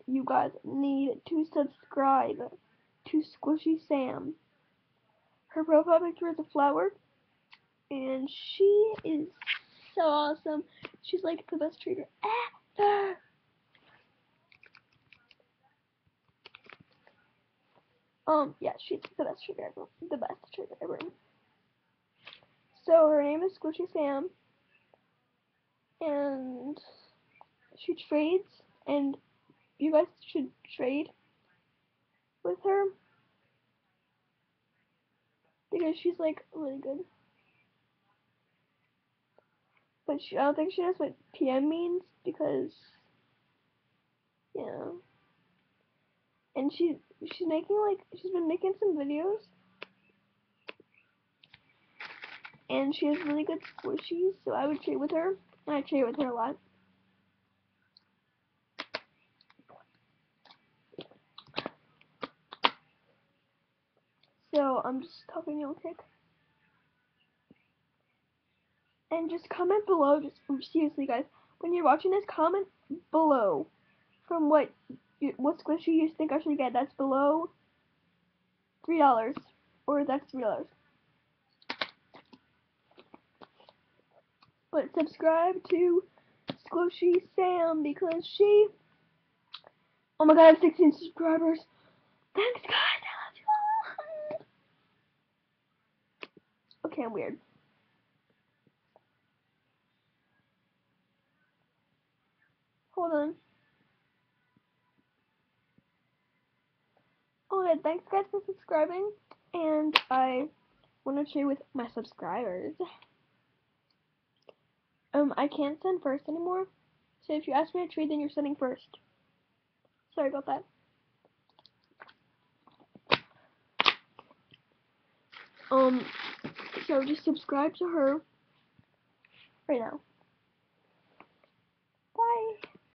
You guys need to subscribe to Squishy Sam. Her profile picture is a flower, and she is so awesome. She's like the best trader ever. Yeah, she's the best trader ever. The best trader ever. So her name is Squishy Sam, and she trades, and you guys should trade with her because she's like really good. But I don't think she knows what PM means because, yeah. And she's making she's been making some videos, and she has really good squishies. So I would trade with her, and I trade with her a lot. So I'm just talking real quick. And just comment below, just seriously guys, when you're watching this, comment below from what squishy you think I should get that's below $3, or that's $3. But subscribe to Squishy Sam because she, oh my god, I have 16 subscribers. Thanks guys, I love you all. Okay, I'm weird. Hold on. Oh yeah, thanks guys for subscribing, and I want to trade with my subscribers. I can't send first anymore, so if you ask me to trade, then you're sending first. Sorry about that. So just subscribe to her right now.